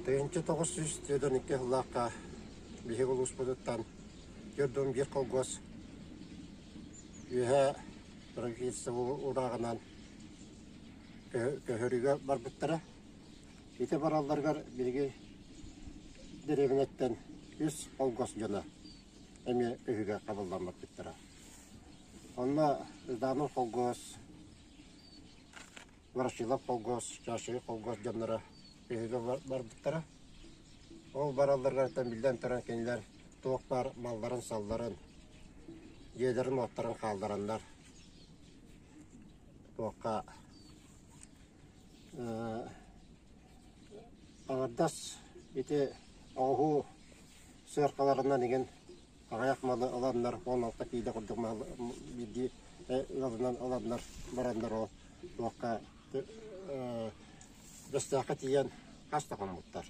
Тыйынчы 912 лақа бихе улус будуттан көрдім бір қолгос үйе правительство урағынан көхөріге бар бұттара. Ете баралдарғар бірге деревінеттен үз қолгос жона әме үйеге қабылданмақ бұттара. Онна ұзданың қолгос, Варшилап қолгос, Чашығы қолгос жонлары үйеге бар бұттара. Ол баралдарға білден тұран кенелер тоқ бар малларын, салларын, едерін оттарын қалдырандар. Тоққа ағардас еті ағу сөрқаларынан еген ағаяқ малы аладынар, 16 кейді құрдық малы бейді ғазынан аладынар барандар ол. Тоққа бәстіақы тиен қастаған мұттар.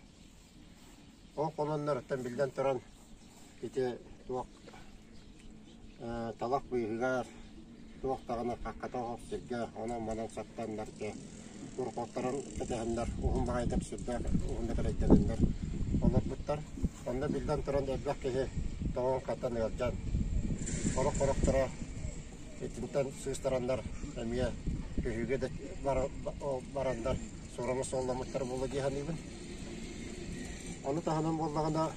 Ол қоланлар өттен білден тұран кете туақ талақ бұйығығар, туақтағына қаққата оғып сірге, онан манан саттандар ке, ұрқоқтарын кәтегендер, ұғын бағайдап сүрді, ұғынды қарайденендер олар бұттар. Онда білден тұран әбіқ кеге тоғын қаттан ғаржан. Қорық-қорықтыра етінтен сұғыстарандар әмия көйіге де барандар, сорамыз оламыттар болы дейхан ебін. Оны тағынан болдағына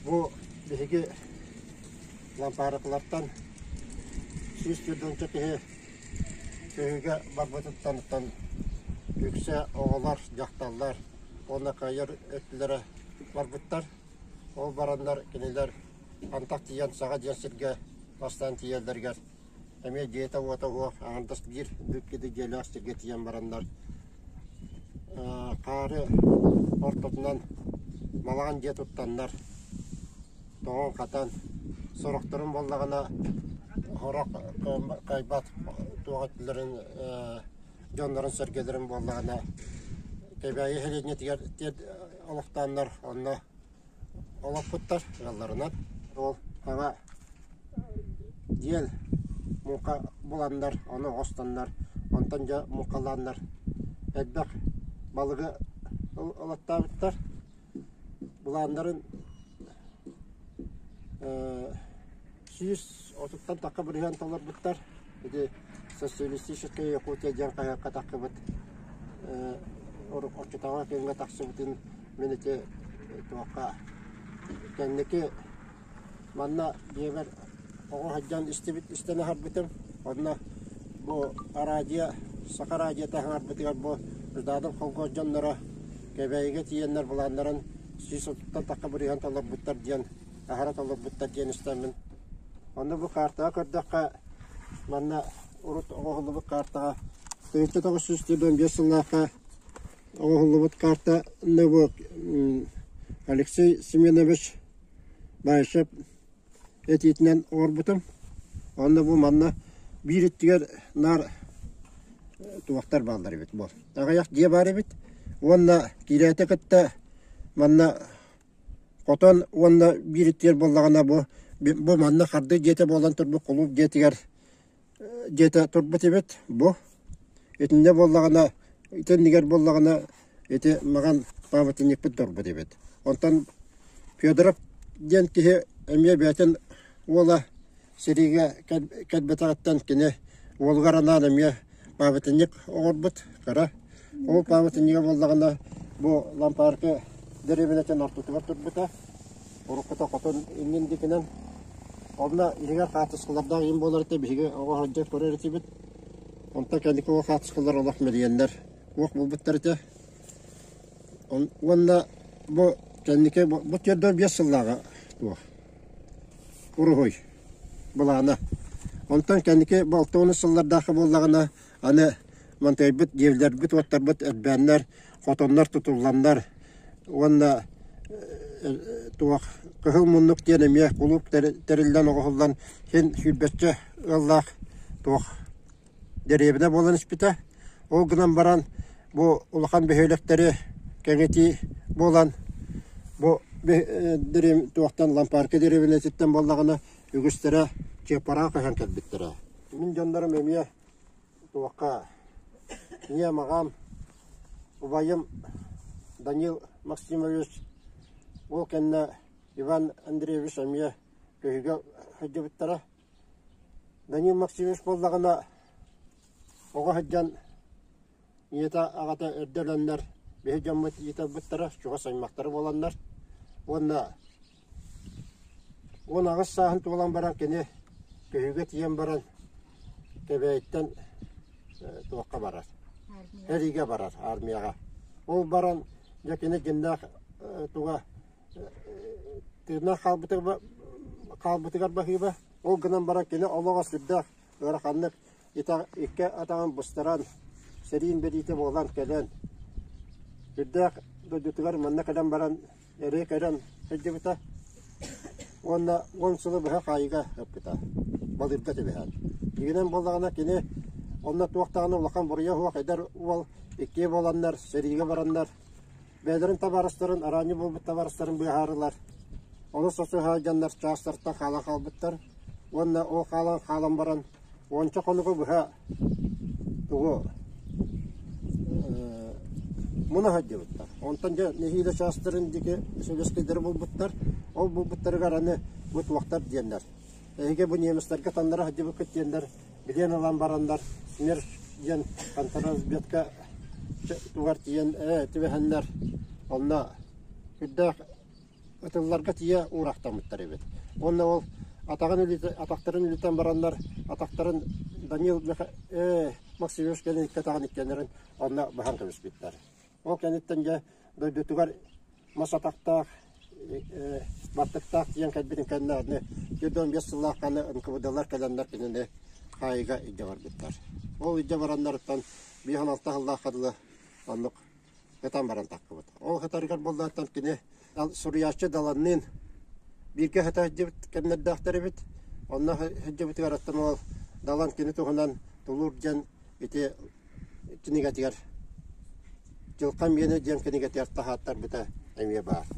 бұл бігіге лампарықлардан сүйіс түрдіңчі күйіге барбатыттанықтан үксе оғылар, жақталар, оны қайыр өттілері барбыттар. Ол барандар, кенелер, антақ тиян, саға денсірге бастан тиелдергер. Әме дейті ота оқ, ағандас бір бүккеді желі астырге тиян барандар. Қары ортотынан малаған жет ұттандар, тоғын қатан, сұрықтырын болдағына хорақ қайбат туғаттыларын, жонларын сөргелерін болдағына кәбәйі хелене тегер олықтандар, онына олық бұттар ғаларынан. Ол қаға дел мұқа бұландар, оны остандар, онтан жа мұқаландар, әдбәқ балығы олатта бұттар. Бұландарын сүйіс отыптан тақы бірген талар бұттар. Социалистическая Якутия жан қаяққа тақы бұт. Орчытаға кенге тақсы бұтын менеке туаққа. Кәннеке манна бейбер оғы хаджан істені хар бұтым. Одна бұл арадия, сақа радия тағын ар бұтығар бұл ұздадың қолғыз жанлары кәбәйге тиенлер бұландарын сүйіс отыптан тақы бірген талар бұттар дейін, ағарат олар бұттар дейін істемін. Онда бұл қартаға көрдіққа манна ұрыт оғылы бұт қартаға 1905 жыллаққа оғылы бұт қарта Алексей Семенович Байшып ететінен оғыр бұтым. Онда бұл манна бір еттігер нар туақтар балдар бет бол. Ағаяқ де бар бет. Онда кереті күтті манна қотон онда бір еттігер болағына бұл манна қарды жеті болан тұрбы құлып жетігер жеті тұрбы тебет бұл. Етінде болағына, етіндігер болағына еті маған паматын екпіт тұрбы тебет. Онтан Федоров ден кеге әме бәтін ола сереге кәдбетағаттан кене олғаранан әме паматын ек оғырбыт қара. Ол паматын еге болағына бұл лампарқы деревенетен артутығар тұрбыта. Ұрыққыта қотын енген декенен. Олына егер қатысқылардағы ен болар еті бейге оға хаджар көрер еті бет. Онта кәндік оға қатысқылар олақ мәдегендер. Оқ бұл бұттар еті. Онына бұл кәндіке бұт ерді 5 жыллаға ұрығой бұлағына. Онтан кәндіке 6-10 жыллардағы болағына аны мантай бұт, девлер бұт, оттар бұт, әдбәнлер, қотонлар тұтылғандар. Онына туақ қығыл мұнлық денеме құлып тәрілден оғылдан хен хүлбетші ғаллақ туақ дәребіне болан іспіті. Ол ғынан баран бұл ұлақан бөхейліктері кәңеті болан бұл туақтан лампарқы дәребіне сеттен болағына үгістері чепара қаған кәлбеттері. Мен жандарым әме туаққа не мағам ұбайым Данил Максимович, ол кенне Иван Андреевич әмие көйге хөджебіттара. Данил Максимович болдағына оға хөджан ета ағата өрделенлер, бейі жаммыт ета бұттара, шуға саймақтары боланлар. Онна, он ағыз сағын туылан баран кене көйге тиен баран кебейттен туаққа барар. Әриге барар, армияға. Ол баран, жакене жындақ туға тырна қалбытығар бақиба. Ол гынан баран кене олаға сүрдақ, өрақанлық икке атаған бұстаран, сәрейін берейті болан кәден. Сүрдақ дөдетігар манна кәден баран, әрі кәден әджі бұта. Онна он сылы бұға қайыға өпкіта. Балырға төбеған. Егенен болдағына кене онна туақтағына ұлақан бұрыя хуақ әдер ол икке боландар, сәрейге барандар. Бәдірін табарыстарын, араны болбыт табарыстарын бұйғарылар. Оны сосы хажандар частырттан қалан қалбыттар. Онна о қалан баран. Онча қонығы бұға тұғы мұны хаджы бұттар. Онтан жа нехейлі частырын деке сөбескедері болбыттар. Ол болбыттары қараны бұт уақтар дейендер. Әйге бұл немістерге тандары хаджы бұқыт дейендер. Білен алан барандар. Смерш дейен қантараз бетка туғар дейен түбәхендер. Онна күддәқ ұтылларға тие урақтамыттар ебет. Онна ол атақтарын үлітен барандар, атақтарын Данил Максимович кәлін тағын еккенерін онна бұхан көміс беттер. Ол кәнеттен жа дөйтігар масатақтақ, баттықтақ дейен кәдбетін кәнләріне 25 сыллақ қаны ұнқыбыдалар кәлендер кенінде қайыға үйде бар беттер. Ол үйде баранларыттан 5-6 ғыллақ қадылы онлық Хетан баран таққы бұд. Ол хетарығар болды аттан кене Сурияшы даланнын бірге хета хеджебіт кәннерді ақтары бет. Онна хеджебіті қараттан ол далан кені тұғынан тұлыр жан ете кенегетігер. Жылқам ені жан кенегетігер тағаттар біті әмие бар.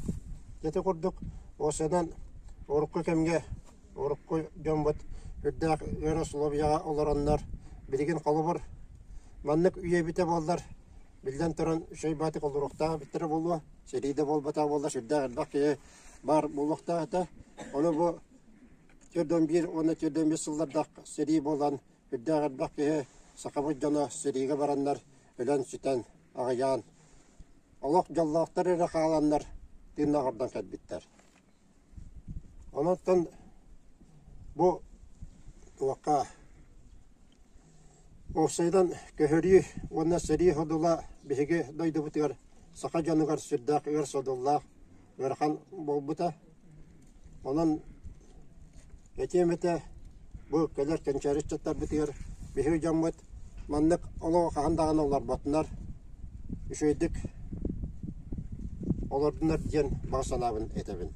Еті құрдық осыдан орыққы кәмге, орыққы жан бұд, үрдәқ өрі сұлабияға оларанлар, білген қолы бар. Маннық үйе біте болдар. Bilden turan şey batık olurukta bitir bulu, seride bol bata bolda şurada elbak bar bulukta ata. Onu bu 21 yıllarda seri bolan şurada elbak sakabı cana seriye baranlar ölen süten ağayan. Allah callahları rakalanlar dinağırdan kadbitler. Ondan bu vaka Осыйдан көхөрі, онна сәрі hodula бігігі дойды бұтығар, сақа жанығар сүрдақ үйір содуллақ, өрхан бол бұта. Онан әтеметі бұл кәлер кәнчәріс жаттар бұтығар, бігігі жамбыт, маннық олығы қағандаған олар батынар, үшөйдік олардынар ден бағсанабын әтебін.